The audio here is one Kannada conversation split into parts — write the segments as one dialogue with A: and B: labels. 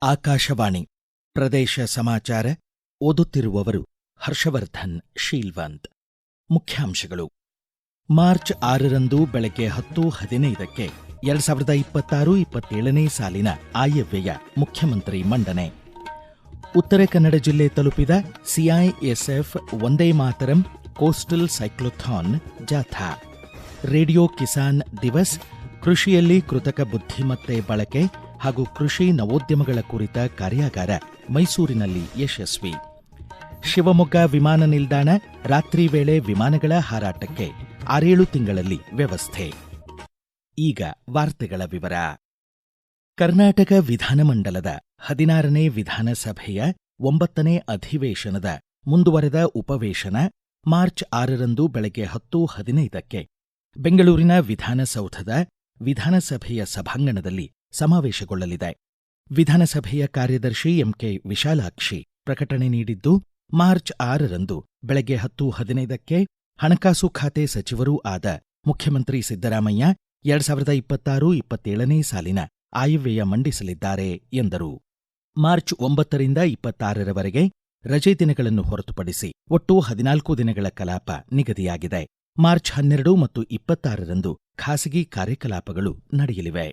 A: ಆಕಾಶವಾಣಿ ಪ್ರದೇಶ ಸಮಾಚಾರ ಓದುತ್ತಿರುವವರು ಹರ್ಷವರ್ಧನ್ ಶೀಲ್ವಂತ್. ಮುಖ್ಯಾಂಶಗಳು. ಮಾರ್ಚ್ 6ರಂದು ಬೆಳಗ್ಗೆ 10:15ಕ್ಕೆ 2026-27ನೇ ಸಾಲಿನ ಆಯವ್ಯಯ ಮುಖ್ಯಮಂತ್ರಿ ಮಂಡನೆ. ಉತ್ತರ ಕನ್ನಡ ಜಿಲ್ಲೆ ತಲುಪಿದ CISF Vande Mataram coastal cyclothon ಜಾಥಾ. ರೇಡಿಯೋ ಕಿಸಾನ್ ದಿವಸ್, ಕೃಷಿಯಲ್ಲಿ ಕೃತಕ ಬುದ್ಧಿಮತ್ತೆ ಬಳಕೆ ಹಾಗೂ ಕೃಷಿ ನವೋದ್ಯಮಗಳ ಕುರಿತ ಕಾರ್ಯಾಗಾರ ಮೈಸೂರಿನಲ್ಲಿ ಯಶಸ್ವಿ. ಶಿವಮೊಗ್ಗ ವಿಮಾನ ನಿಲ್ದಾಣ, ರಾತ್ರಿ ವೇಳೆ ವಿಮಾನಗಳ ಹಾರಾಟಕ್ಕೆ 6-7 ತಿಂಗಳಲ್ಲಿ ವ್ಯವಸ್ಥೆ. ಈಗ ವಾರ್ತೆಗಳ ವಿವರ. ಕರ್ನಾಟಕ ವಿಧಾನಮಂಡಲದ 16ನೇ ವಿಧಾನಸಭೆಯ 9ನೇ ಅಧಿವೇಶನದ ಮುಂದುವರೆದ ಉಪವೇಶನ ಮಾರ್ಚ್ 6ರಂದು ಬೆಳಗ್ಗೆ 10:15ಕ್ಕೆ ಬೆಂಗಳೂರಿನ ವಿಧಾನಸೌಧದ ವಿಧಾನಸಭೆಯ ಸಭಾಂಗಣದಲ್ಲಿ ಸಮಾವೇಶಗೊಳ್ಳಲಿದೆ. ವಿಧಾನಸಭೆಯ ಕಾರ್ಯದರ್ಶಿ ಎಂಕೆ ವಿಶಾಲಾಕ್ಷಿ ಪ್ರಕಟಣೆ ನೀಡಿದ್ದು, ಮಾರ್ಚ್ 6ರಂದು ಬೆಳಗ್ಗೆ 10:15ಕ್ಕೆ ಹಣಕಾಸು ಖಾತೆ ಸಚಿವರೂ ಆದ ಮುಖ್ಯಮಂತ್ರಿ ಸಿದ್ದರಾಮಯ್ಯ 2026-27ನೇ ಸಾಲಿನ ಆಯವ್ಯಯ ಮಂಡಿಸಲಿದ್ದಾರೆ ಎಂದರು. ಮಾರ್ಚ್ 9ರಿಂದ 26ರವರೆಗೆ ರಜೆ ದಿನಗಳನ್ನು ಹೊರತುಪಡಿಸಿ ಒಟ್ಟು 14 ದಿನಗಳ ಕಲಾಪ ನಿಗದಿಯಾಗಿದೆ. ಮಾರ್ಚ್ 12 ಮತ್ತು 26ರಂದು ಖಾಸಗಿ ಕಾರ್ಯಕಲಾಪಗಳು ನಡೆಯಲಿವೆ.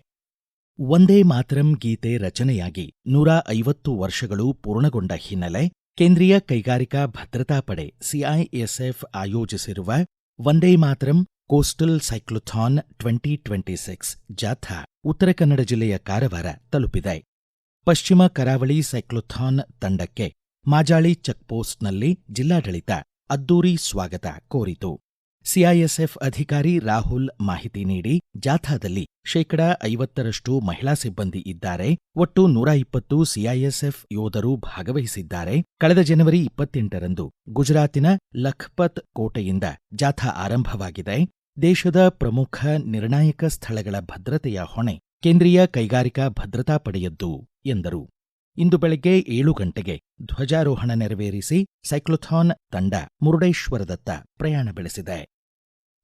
A: ವಂದೇ ಮಾತರಂ ಗೀತೆ ರಚನೆಯಾಗಿ 150 ವರ್ಷಗಳು ಪೂರ್ಣಗೊಂಡ ಹಿನ್ನೆಲೆ ಕೇಂದ್ರೀಯ ಕೈಗಾರಿಕಾ ಭದ್ರತಾ ಪಡೆ ಸಿಐಎಸ್ಎಫ್ ಆಯೋಜಿಸಿರುವ ವಂದೇ ಮಾತರಂ ಕೋಸ್ಟಲ್ ಸೈಕ್ಲೋಥಾನ್ 2026 ಜಾಥಾ ಉತ್ತರ ಕನ್ನಡ ಜಿಲ್ಲೆಯ ಕಾರವಾರ ತಲುಪಿದೆ. ಪಶ್ಚಿಮ ಕರಾವಳಿ ಸೈಕ್ಲೋಥಾನ್ ತಂಡಕ್ಕೆ ಮಾಜಾಳಿ ಚೆಕ್ಪೋಸ್ಟ್ನಲ್ಲಿ ಜಿಲ್ಲಾಡಳಿತ ಅದ್ದೂರಿ ಸ್ವಾಗತ ಕೋರಿತು. ಸಿಐಎಸ್ಎಫ್ ಅಧಿಕಾರಿ ರಾಹುಲ್ ಮಾಹಿತಿ ನೀಡಿ, ಜಾಥಾದಲ್ಲಿ 50% ಮಹಿಳಾ ಸಿಬ್ಬಂದಿ ಇದ್ದಾರೆ. ಒಟ್ಟು 120 ಸಿಐಎಸ್ಎಫ್ ಯೋಧರು ಭಾಗವಹಿಸಿದ್ದಾರೆ. ಕಳೆದ ಜನವರಿ 28ರಂದು ಗುಜರಾತಿನ ಲಖ್ಪತ್ ಕೋಟೆಯಿಂದ ಜಾಥಾ ಆರಂಭವಾಗಿದೆ. ದೇಶದ ಪ್ರಮುಖ ನಿರ್ಣಾಯಕ ಸ್ಥಳಗಳ ಭದ್ರತೆಯ ಹೊಣೆ ಕೇಂದ್ರೀಯ ಕೈಗಾರಿಕಾ ಭದ್ರತಾ ಪಡೆಯದ್ದು ಎಂದರು. ಇಂದು ಬೆಳಗ್ಗೆ 7 ಗಂಟೆಗೆ ಧ್ವಜಾರೋಹಣ ನೆರವೇರಿಸಿ ಸೈಕ್ಲೋಥಾನ್ ತಂಡ ಮುರುಡೇಶ್ವರದತ್ತ ಪ್ರಯಾಣ ಬೆಳೆಸಿದೆ.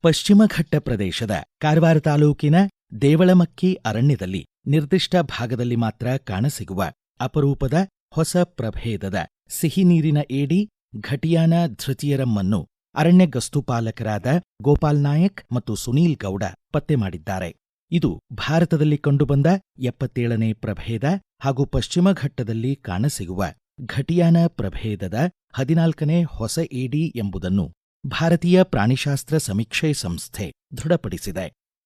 A: ಪಶ್ಚಿಮ ಘಟ್ಟ ಪ್ರದೇಶದ ಕಾರವಾರ ತಾಲೂಕಿನ ದೇವಳಮಕ್ಕಿ ಅರಣ್ಯದಲ್ಲಿ ನಿರ್ದಿಷ್ಟ ಭಾಗದಲ್ಲಿ ಮಾತ್ರ ಕಾಣಸಿಗುವ ಅಪರೂಪದ ಹೊಸ ಪ್ರಭೇದದ ಸಿಹಿನೀರಿನ ಏಡಿ ಘಟಿಯಾನ ಧೃತಿಯರಮ್ಮನ್ನು ಅರಣ್ಯ ಗಸ್ತುಪಾಲಕರಾದ ಗೋಪಾಲ್ ನಾಯಕ್ ಮತ್ತು ಸುನೀಲ್ ಗೌಡ ಪತ್ತೆ ಮಾಡಿದ್ದಾರೆ. ಇದು ಭಾರತದಲ್ಲಿ ಕಂಡುಬಂದ 77ನೇ ಪ್ರಭೇದ ಹಾಗೂ ಪಶ್ಚಿಮ ಘಟ್ಟದಲ್ಲಿ ಕಾಣಸಿಗುವ ಘಟಿಯಾನ ಪ್ರಭೇದದ 14ನೇ ಹೊಸ ಏಡಿ ಎಂಬುದನ್ನು ಭಾರತೀಯ ಪ್ರಾಣಿಶಾಸ್ತ್ರ ಸಮೀಕ್ಷೆ ಸಂಸ್ಥೆ ದೃಢಪಡಿಸಿದೆ.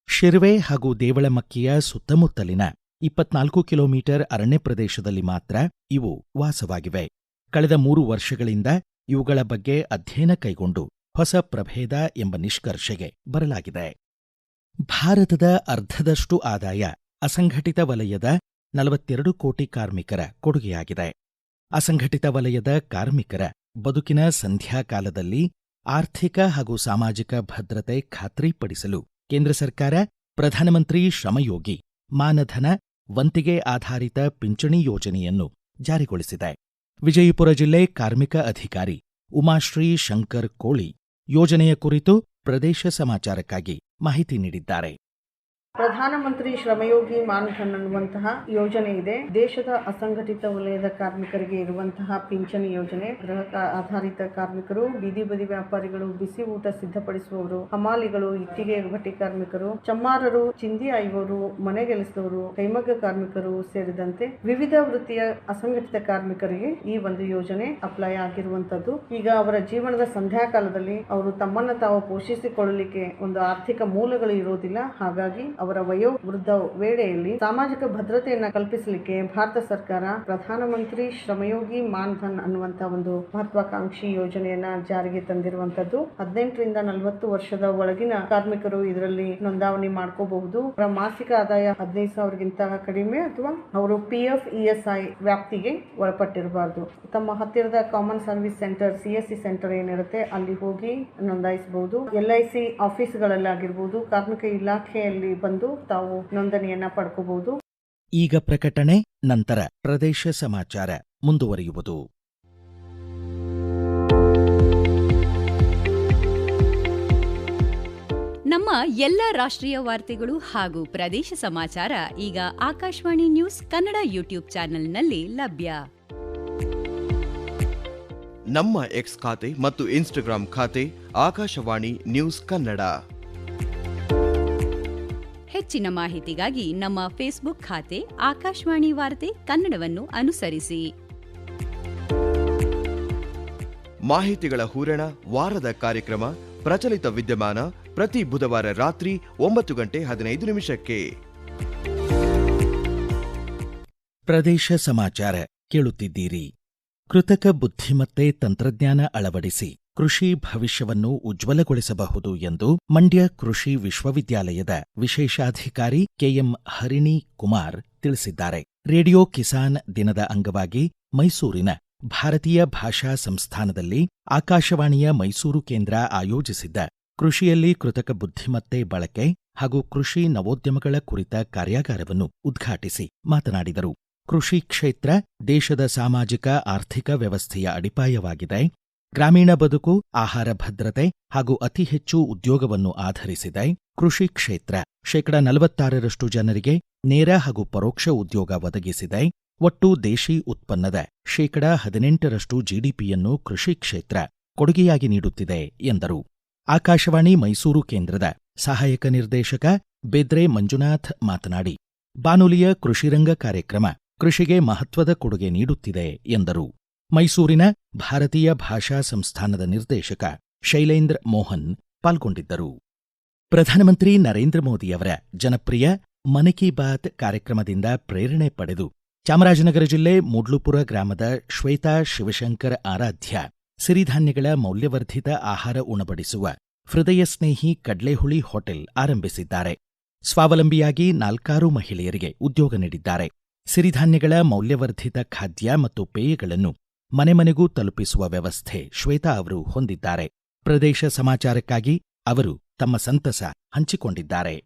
A: ಶಿರ್ವೆ ಹಾಗೂ ದೇವಳಮಕ್ಕಿಯ ಸುತ್ತಮುತ್ತಲಿನ 24 ಕಿಲೋಮೀಟರ್ ಅರಣ್ಯ ಪ್ರದೇಶದಲ್ಲಿ ಮಾತ್ರ ಇವು ವಾಸವಾಗಿವೆ. ಕಳೆದ 3 ವರ್ಷಗಳಿಂದ ಇವುಗಳ ಬಗ್ಗೆ ಅಧ್ಯಯನ ಕೈಗೊಂಡು ಹೊಸ ಪ್ರಭೇದ ಎಂಬ ನಿಷ್ಕರ್ಷೆಗೆ ಬರಲಾಗಿದೆ. ಭಾರತದ ಅರ್ಧದಷ್ಟು ಆದಾಯ ಅಸಂಘಟಿತ ವಲಯದ 42 ಕೋಟಿ ಕಾರ್ಮಿಕರ ಕೊಡುಗೆಯಾಗಿದೆ. ಅಸಂಘಟಿತ ವಲಯದ ಕಾರ್ಮಿಕರ ಬದುಕಿನ ಸಂಧ್ಯಾಕಾಲದಲ್ಲಿ ಆರ್ಥಿಕ ಹಾಗೂ ಸಾಮಾಜಿಕ ಭದ್ರತೆ ಖಾತ್ರಿಪಡಿಸಲು ಕೇಂದ್ರ ಸರ್ಕಾರ ಪ್ರಧಾನಮಂತ್ರಿ ಶ್ರಮಯೋಗಿ ಮಾನಧನ ವಂತಿಗೆ ಆಧಾರಿತ ಪಿಂಚಣಿ ಯೋಜನೆಯನ್ನು ಜಾರಿಗೊಳಿಸಿದೆ. ವಿಜಯಪುರ ಜಿಲ್ಲೆ ಕಾರ್ಮಿಕ ಅಧಿಕಾರಿ ಉಮಾಶ್ರೀ ಶಂಕರ್ ಕೋಳಿ ಯೋಜನೆಯ ಕುರಿತು ಪ್ರದೇಶ ಸಮಾಚಾರಕ್ಕಾಗಿ ಮಾಹಿತಿ ನೀಡಿದ್ದಾರೆ.
B: ಪ್ರಧಾನಮಂತ್ರಿ ಶ್ರಮಯೋಗಿ ಮಾನ್ಧನ್ ಅನ್ನುವಂತಹ ಯೋಜನೆ ಇದೆ. ದೇಶದ ಅಸಂಘಟಿತ ವಲಯದ ಕಾರ್ಮಿಕರಿಗೆ ಇರುವಂತಹ ಪಿಂಚಣಿ ಯೋಜನೆ. ಗೃಹ ಆಧಾರಿತ ಕಾರ್ಮಿಕರು, ಬೀದಿ ಬದಿ ವ್ಯಾಪಾರಿಗಳು, ಬಿಸಿ ಊಟ ಸಿದ್ಧಪಡಿಸುವವರು, ಹಮಾಲಿಗಳು, ಇಟ್ಟಿಗೆ ಭಟ್ಟಿ ಕಾರ್ಮಿಕರು, ಚಮ್ಮಾರರು, ಚಿಂದಿ ಆಯುವವರು, ಮನೆಗೆಲಸದವರು, ಕೈಮಗ್ಗ ಕಾರ್ಮಿಕರು ಸೇರಿದಂತೆ ವಿವಿಧ ವೃತ್ತಿಯ ಅಸಂಘಟಿತ ಕಾರ್ಮಿಕರಿಗೆ ಈ ಒಂದು ಯೋಜನೆ ಅಪ್ಲೈ ಆಗಿರುವಂತದ್ದು. ಈಗ ಅವರ ಜೀವನದ ಸಂಧ್ಯಾಕಾಲದಲ್ಲಿ ಅವರು ತಮ್ಮನ್ನು ತಾವು ಪೋಷಿಸಿಕೊಳ್ಳಲಿಕ್ಕೆ ಒಂದು ಆರ್ಥಿಕ ಮೂಲಗಳು ಇರೋದಿಲ್ಲ. ಹಾಗಾಗಿ ಅವರ ವಯೋವೃದ್ಧ ವೇಳೆಯಲ್ಲಿ ಸಾಮಾಜಿಕ ಭದ್ರತೆಯನ್ನ ಕಲ್ಪಿಸಲಿಕ್ಕೆ ಭಾರತ ಸರ್ಕಾರ ಪ್ರಧಾನಮಂತ್ರಿ ಶ್ರಮಯೋಗಿ ಮಾನ್ಧನ್ ಅನ್ನುವಂತಹ ಒಂದು ಮಹತ್ವಾಕಾಂಕ್ಷಿ ಯೋಜನೆಯನ್ನ ಜಾರಿಗೆ ತಂದಿರುವಂತದ್ದು. 18ರಿಂದ 40 ವರ್ಷದ ಒಳಗಿನ ಕಾರ್ಮಿಕರು ಇದರಲ್ಲಿ ನೋಂದಾವಣಿ ಮಾಡ್ಕೋಬಹುದು. ಅವರ ಮಾಸಿಕ ಆದಾಯ 15,000ಗಿಂತ ಕಡಿಮೆ ಅಥವಾ ಅವರು PF ESI ವ್ಯಾಪ್ತಿಗೆ ಒಳಪಟ್ಟಿರಬಾರದು. ತಮ್ಮ ಹತ್ತಿರದ common service centre CSC centre ಏನಿರುತ್ತೆ ಅಲ್ಲಿ ಹೋಗಿ ನೋಂದಾಯಿಸಬಹುದು. LIC ಆಫೀಸ್ಗಳಲ್ಲಾಗಿರ್ಬೋದು, ಕಾರ್ಮಿಕ ಇಲಾಖೆಯಲ್ಲಿ ಬಂದು ತಾವು ನೋಂದಣಿಯನ್ನ ಪಡ್ಕೋಬಹುದು.
A: ಈಗ ಪ್ರಕಟಣೆ, ನಂತರ ಪ್ರದೇಶ ಸಮಾಚಾರ ಮುಂದುವರಿಯುವುದು.
C: ನಮ್ಮ ಎಲ್ಲ ರಾಷ್ಟ್ರೀಯ ವಾರ್ತೆಗಳು ಹಾಗೂ ಪ್ರದೇಶ ಸಮಾಚಾರ ಈಗ ಆಕಾಶವಾಣಿ ನ್ಯೂಸ್ ಕನ್ನಡ ಯೂಟ್ಯೂಬ್ ಚಾನೆಲ್ನಲ್ಲಿ ಲಭ್ಯ.
D: ನಮ್ಮ ಎಕ್ಸ್ ಖಾತೆ ಮತ್ತು ಇನ್ಸ್ಟಾಗ್ರಾಂ ಖಾತೆ ಆಕಾಶವಾಣಿ ನ್ಯೂಸ್ ಕನ್ನಡ.
C: ಹೆಚ್ಚಿನ ಮಾಹಿತಿಗಾಗಿ ನಮ್ಮ ಫೇಸ್ಬುಕ್ ಖಾತೆ ಆಕಾಶವಾಣಿ ವಾರ್ತೆ ಕನ್ನಡವನ್ನು ಅನುಸರಿಸಿ.
D: ಮಾಹಿತಿಗಳ ಹೂರಣ, ವಾರದ ಕಾರ್ಯಕ್ರಮ, ಪ್ರಚಲಿತ ವಿದ್ಯಮಾನ ಪ್ರತಿ ಬುಧವಾರ ರಾತ್ರಿ 9:15
A: ಪ್ರದೇಶ ಸಮಾಚಾರ ಕೇಳುತ್ತಿದ್ದೀರಿ. ಕೃತಕ ಬುದ್ಧಿಮತ್ತೆ ತಂತ್ರಜ್ಞಾನ ಅಳವಡಿಸಿ ಕೃಷಿ ಭವಿಷ್ಯವನ್ನು ಉಜ್ವಲಗೊಳಿಸಬಹುದು ಎಂದು ಮಂಡ್ಯ ಕೃಷಿ ವಿಶ್ವವಿದ್ಯಾಲಯದ ವಿಶೇಷಾಧಿಕಾರಿ ಕೆಎಂ ಹರಿಣಿ ಕುಮಾರ್ ತಿಳಿಸಿದ್ದಾರೆ. ರೇಡಿಯೋ ಕಿಸಾನ್ ದಿನದ ಅಂಗವಾಗಿ ಮೈಸೂರಿನ ಭಾರತೀಯ ಭಾಷಾ ಸಂಸ್ಥಾನದಲ್ಲಿ ಆಕಾಶವಾಣಿಯ ಮೈಸೂರು ಕೇಂದ್ರ ಆಯೋಜಿಸಿದ್ದ ಕೃಷಿಯಲ್ಲಿ ಕೃತಕ ಬುದ್ಧಿಮತ್ತೆ ಬಳಕೆ ಹಾಗೂ ಕೃಷಿ ನವೋದ್ಯಮಗಳ ಕುರಿತ ಕಾರ್ಯಾಗಾರವನ್ನು ಉದ್ಘಾಟಿಸಿ ಮಾತನಾಡಿದರು. ಕೃಷಿ ಕ್ಷೇತ್ರ ದೇಶದ ಸಾಮಾಜಿಕ ಆರ್ಥಿಕ ವ್ಯವಸ್ಥೆಯ ಅಡಿಪಾಯವಾಗಿದೆ. ಗ್ರಾಮೀಣ ಬದುಕು, ಆಹಾರ ಭದ್ರತೆ ಹಾಗೂ ಅತಿ ಹೆಚ್ಚು ಉದ್ಯೋಗವನ್ನು ಆಧರಿಸಿದೆ. ಕೃಷಿ ಕ್ಷೇತ್ರ 46% ಜನರಿಗೆ ನೇರ ಹಾಗೂ ಪರೋಕ್ಷ ಉದ್ಯೋಗ ಒದಗಿಸಿದೆ. ಒಟ್ಟು ದೇಶಿ ಉತ್ಪನ್ನದ 18% ಜಿಡಿಪಿಯನ್ನು ಕೃಷಿ ಕ್ಷೇತ್ರ ಕೊಡುಗೆಯಾಗಿ ನೀಡುತ್ತಿದೆ ಎಂದರು. ಆಕಾಶವಾಣಿ ಮೈಸೂರು ಕೇಂದ್ರದ ಸಹಾಯಕ ನಿರ್ದೇಶಕ ಬೇದ್ರೆ ಮಂಜುನಾಥ್ ಮಾತನಾಡಿ, ಬಾನುಲಿಯ ಕೃಷಿರಂಗ ಕಾರ್ಯಕ್ರಮ ಕೃಷಿಗೆ ಮಹತ್ವದ ಕೊಡುಗೆ ನೀಡುತ್ತಿದೆ ಎಂದರು. ಮೈಸೂರಿನ ಭಾರತೀಯ ಭಾಷಾ ಸಂಸ್ಥಾನದ ನಿರ್ದೇಶಕ ಶೈಲೇಂದ್ರ ಮೋಹನ್ ಪಾಲ್ಗೊಂಡಿದ್ದರು. ಪ್ರಧಾನಮಂತ್ರಿ ನರೇಂದ್ರ ಮೋದಿಯವರ ಜನಪ್ರಿಯ ಮನ್ ಕಿ ಬಾತ್ ಕಾರ್ಯಕ್ರಮದಿಂದ ಪ್ರೇರಣೆ ಪಡೆದು ಚಾಮರಾಜನಗರ ಜಿಲ್ಲೆ ಮೂಡ್ಲುಪುರ ಗ್ರಾಮದ ಶ್ವೇತಾ ಶಿವಶಂಕರ್ ಆರಾಧ್ಯ ಸಿರಿಧಾನ್ಯಗಳ ಮೌಲ್ಯವರ್ಧಿತ ಆಹಾರ ಉಣಬಡಿಸುವ ಹೃದಯ ಸ್ನೇಹಿ ಕಡ್ಲೆಹುಳಿ ಹೋಟೆಲ್ ಆರಂಭಿಸಿದ್ದಾರೆ. ಸ್ವಾವಲಂಬಿಯಾಗಿ 4 ಮಹಿಳೆಯರಿಗೆ ಉದ್ಯೋಗ ನೀಡಿದ್ದಾರೆ. ಸಿರಿಧಾನ್ಯಗಳ ಮೌಲ್ಯವರ್ಧಿತ ಖಾದ್ಯ ಮತ್ತು ಪೇಯಗಳನ್ನು ಮನೆ ಮನೆಗೂ ತಲುಪಿಸುವ ವ್ಯವಸ್ಥೆ ಶ್ವೇತಾ ಅವರು ಹೊಂದಿದ್ದಾರೆ. ಪ್ರದೇಶ ಸಮಾಚಾರಕ್ಕಾಗಿ ಅವರು ತಮ್ಮ ಸಂತಸ ಹಂಚಿಕೊಂಡಿದ್ದಾರೆ.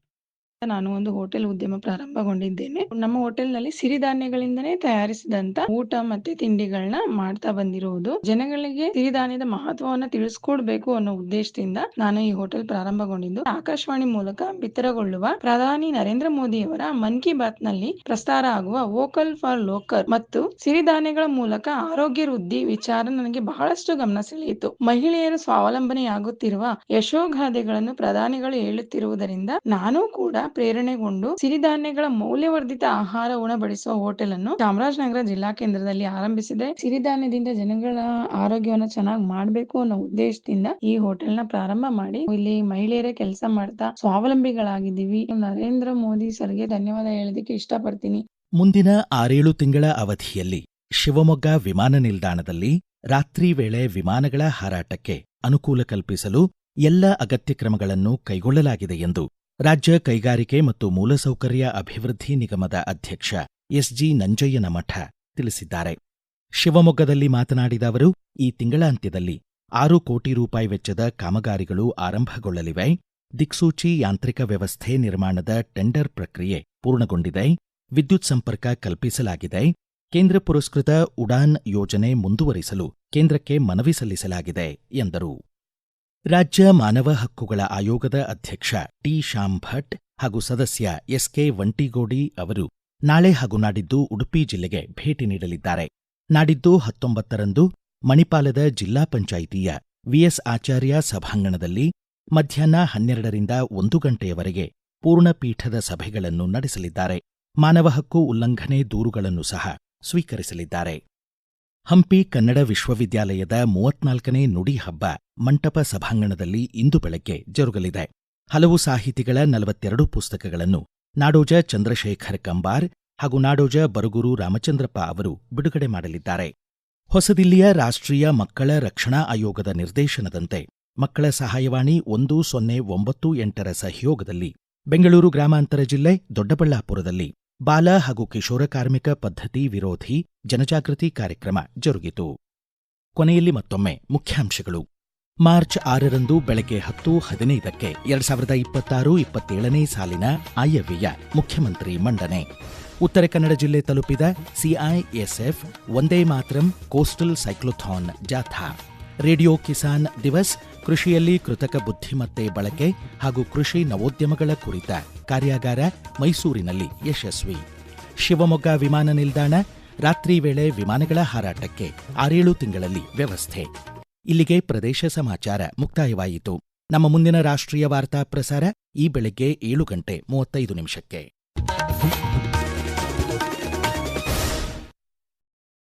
E: ನಾನು ಒಂದು ಹೋಟೆಲ್ ಉದ್ಯಮ ಪ್ರಾರಂಭಗೊಂಡಿದ್ದೇನೆ. ನಮ್ಮ ಹೋಟೆಲ್ನಲ್ಲಿ ಸಿರಿಧಾನ್ಯಗಳಿಂದನೇ ತಯಾರಿಸಿದಂತ ಊಟ ಮತ್ತೆ ತಿಂಡಿಗಳನ್ನ ಮಾಡ್ತಾ ಬಂದಿರುವುದು. ಜನಗಳಿಗೆ ಸಿರಿಧಾನ್ಯದ ಮಹತ್ವವನ್ನ ತಿಳಿಸ್ಕೊಡ್ಬೇಕು ಅನ್ನೋ ಉದ್ದೇಶದಿಂದ ನಾನು ಈ ಹೋಟೆಲ್ ಪ್ರಾರಂಭಗೊಂಡಿದ್ದು. ಆಕಾಶವಾಣಿ ಮೂಲಕ ಬಿತ್ತರಗೊಳ್ಳುವ ಪ್ರಧಾನಿ ನರೇಂದ್ರ ಮೋದಿಯವರ ಮನ್ ಕಿ ಬಾತ್ ನಲ್ಲಿ ಪ್ರಸಾರ ಆಗುವ ವೋಕಲ್ ಫಾರ್ ಲೋಕಲ್ ಮತ್ತು ಸಿರಿಧಾನ್ಯಗಳ ಮೂಲಕ ಆರೋಗ್ಯ ವೃದ್ಧಿ ವಿಚಾರ ನನಗೆ ಬಹಳಷ್ಟು ಗಮನ ಸೆಳೆಯಿತು. ಮಹಿಳೆಯರು ಸ್ವಾವಲಂಬನೆಯಾಗುತ್ತಿರುವ ಯಶೋಗಾಥೆಗಳನ್ನು ಪ್ರಧಾನಿಗಳು ಹೇಳುತ್ತಿರುವುದರಿಂದ ನಾನು ಕೂಡ ಪ್ರೇರಣೆಗೊಂಡು ಸಿರಿಧಾನ್ಯಗಳ ಮೌಲ್ಯವರ್ಧಿತ ಆಹಾರ ಉಣಬಡಿಸುವ ಹೋಟೆಲ್ ಅನ್ನು ಚಾಮರಾಜನಗರ ಜಿಲ್ಲಾ ಕೇಂದ್ರದಲ್ಲಿ ಆರಂಭಿಸಿದೆ. ಸಿರಿಧಾನ್ಯದಿಂದ ಜನಗಳ ಆರೋಗ್ಯವನ್ನು ಚೆನ್ನಾಗಿ ಮಾಡಬೇಕು ಅನ್ನೋ ಉದ್ದೇಶದಿಂದ ಈ ಹೋಟೆಲ್ ನ ಪ್ರಾರಂಭ ಮಾಡಿ ಇಲ್ಲಿ ಮಹಿಳೆಯರೇ ಕೆಲಸ ಮಾಡ್ತಾ ಸ್ವಾವಲಂಬಿಗಳಾಗಿದ್ದೀವಿ. ನರೇಂದ್ರ ಮೋದಿ ಸರ್ಗೆ ಧನ್ಯವಾದ ಹೇಳೋದಕ್ಕೆ ಇಷ್ಟಪಡ್ತೀನಿ.
A: ಮುಂದಿನ 6-7 ತಿಂಗಳ ಅವಧಿಯಲ್ಲಿ ಶಿವಮೊಗ್ಗ ವಿಮಾನ ನಿಲ್ದಾಣದಲ್ಲಿ ರಾತ್ರಿ ವೇಳೆ ವಿಮಾನಗಳ ಹಾರಾಟಕ್ಕೆ ಅನುಕೂಲ ಕಲ್ಪಿಸಲು ಎಲ್ಲ ಅಗತ್ಯ ಕ್ರಮಗಳನ್ನು ಕೈಗೊಳ್ಳಲಾಗಿದೆ ಎಂದು ರಾಜ್ಯ ಕೈಗಾರಿಕೆ ಮತ್ತು ಮೂಲಸೌಕರ್ಯ ಅಭಿವೃದ್ಧಿ ನಿಗಮದ ಅಧ್ಯಕ್ಷ ಎಸ್ಜಿ ನಂಜಯ್ಯನಮಠ ತಿಳಿಸಿದ್ದಾರೆ. ಶಿವಮೊಗ್ಗದಲ್ಲಿ ಮಾತನಾಡಿದ ಅವರು, ಈ ತಿಂಗಳಾಂತ್ಯದಲ್ಲಿ 6 ಕೋಟಿ ರೂಪಾಯಿ ವೆಚ್ಚದ ಕಾಮಗಾರಿಗಳು ಆರಂಭಗೊಳ್ಳಲಿವೆ. ದಿಕ್ಸೂಚಿ ಯಾಂತ್ರಿಕ ವ್ಯವಸ್ಥೆ ನಿರ್ಮಾಣದ ಟೆಂಡರ್ ಪ್ರಕ್ರಿಯೆ ಪೂರ್ಣಗೊಂಡಿದೆ. ವಿದ್ಯುತ್ ಸಂಪರ್ಕ ಕಲ್ಪಿಸಲಾಗಿದೆ. ಕೇಂದ್ರ ಪುರಸ್ಕೃತ ಉಡಾನ್ ಯೋಜನೆ ಮುಂದುವರಿಸಲು ಕೇಂದ್ರಕ್ಕೆ ಮನವಿ ಸಲ್ಲಿಸಲಾಗಿದೆ ಎಂದರು. ರಾಜ್ಯ ಮಾನವ ಹಕ್ಕುಗಳ ಆಯೋಗದ ಅಧ್ಯಕ್ಷ ಟಿ ಶ್ಯಾಮ್ ಭಟ್ ಹಾಗೂ ಸದಸ್ಯ ಎಸ್ಕೆ ವಂಟಿಗೋಡಿ ಅವರು ನಾಳೆ ಹಾಗೂ ನಾಡಿದ್ದು ಉಡುಪಿ ಜಿಲ್ಲೆಗೆ ಭೇಟಿ ನೀಡಲಿದ್ದಾರೆ. ನಾಡಿದ್ದು 19ರಂದು ಮಣಿಪಾಲದ ಜಿಲ್ಲಾ ಪಂಚಾಯಿತಿಯ ವಿಎಸ್ ಆಚಾರ್ಯ ಸಭಾಂಗಣದಲ್ಲಿ ಮಧ್ಯಾಹ್ನ 12ರಿಂದ 1 ಗಂಟೆಯವರೆಗೆ ಪೂರ್ಣಪೀಠದ ಸಭೆಗಳನ್ನು ನಡೆಸಲಿದ್ದಾರೆ. ಮಾನವ ಹಕ್ಕು ಉಲ್ಲಂಘನೆ ದೂರುಗಳನ್ನು ಸಹ ಸ್ವೀಕರಿಸಲಿದ್ದಾರೆ. ಹಂಪಿ ಕನ್ನಡ ವಿಶ್ವವಿದ್ಯಾಲಯದ 34ನೇ ನುಡಿ ಹಬ್ಬ ಮಂಟಪ ಸಭಾಂಗಣದಲ್ಲಿ ಇಂದು ಬೆಳಗ್ಗೆ ಜರುಗಲಿದೆ. ಹಲವು ಸಾಹಿತಿಗಳ 42 ಪುಸ್ತಕಗಳನ್ನು ನಾಡೋಜ ಚಂದ್ರಶೇಖರ್ ಕಂಬಾರ್ ಹಾಗೂ ನಾಡೋಜ ಬರಗೂರು ರಾಮಚಂದ್ರಪ್ಪ ಅವರು ಬಿಡುಗಡೆ ಮಾಡಲಿದ್ದಾರೆ. ಹೊಸದಿಲ್ಲಿಯ ರಾಷ್ಟ್ರೀಯ ಮಕ್ಕಳ ರಕ್ಷಣಾ ಆಯೋಗದ ನಿರ್ದೇಶನದಂತೆ ಮಕ್ಕಳ ಸಹಾಯವಾಣಿ 1098ರ ಸಹಯೋಗದಲ್ಲಿ ಬೆಂಗಳೂರು ಗ್ರಾಮಾಂತರ ಜಿಲ್ಲೆ ದೊಡ್ಡಬಳ್ಳಾಪುರದಲ್ಲಿ ಬಾಲ ಹಾಗೂ ಕಿಶೋರ ಕಾರ್ಮಿಕ ಪದ್ಧತಿ ವಿರೋಧಿ ಜನಜಾಗೃತಿ ಕಾರ್ಯಕ್ರಮ ಜರುಗಿತು. ಕೊನೆಯಲ್ಲಿ ಮತ್ತೊಮ್ಮೆ ಮುಖ್ಯಾಂಶಗಳು. ಮಾರ್ಚ್ 6ರಂದು ಬೆಳಗ್ಗೆ 10:15ಕ್ಕೆ 2026-27ನೇ ಸಾಲಿನ ಆಯವ್ಯಯ ಮುಖ್ಯಮಂತ್ರಿ ಮಂಡನೆ. ಉತ್ತರ ಕನ್ನಡ ಜಿಲ್ಲೆ ತಲುಪಿದ CISF Vande Mataram coastal cyclothon ಜಾಥಾ. ರೇಡಿಯೋ ಕಿಸಾನ್ ದಿವಸ್ ಕೃಷಿಯಲ್ಲಿ ಕೃತಕ ಬುದ್ಧಿಮತ್ತೆ ಬಳಕೆ ಹಾಗೂ ಕೃಷಿ ನವೋದ್ಯಮಗಳ ಕುರಿತ ಕಾರ್ಯಾಗಾರ ಮೈಸೂರಿನಲ್ಲಿ ಯಶಸ್ವಿ. ಶಿವಮೊಗ್ಗ ವಿಮಾನ ನಿಲ್ದಾಣ ರಾತ್ರಿ ವೇಳೆ ವಿಮಾನಗಳ ಹಾರಾಟಕ್ಕೆ 6-7 ತಿಂಗಳಲ್ಲಿ ವ್ಯವಸ್ಥೆ. ಇಲ್ಲಿಗೆ ಪ್ರದೇಶ ಸಮಾಚಾರ ಮುಕ್ತಾಯವಾಯಿತು. ನಮ್ಮ ಮುಂದಿನ ರಾಷ್ಟ್ರೀಯ ವಾರ್ತಾ ಪ್ರಸಾರ ಈ ಬೆಳಗ್ಗೆ 7:35 ನಿಮಿಷಕ್ಕೆ.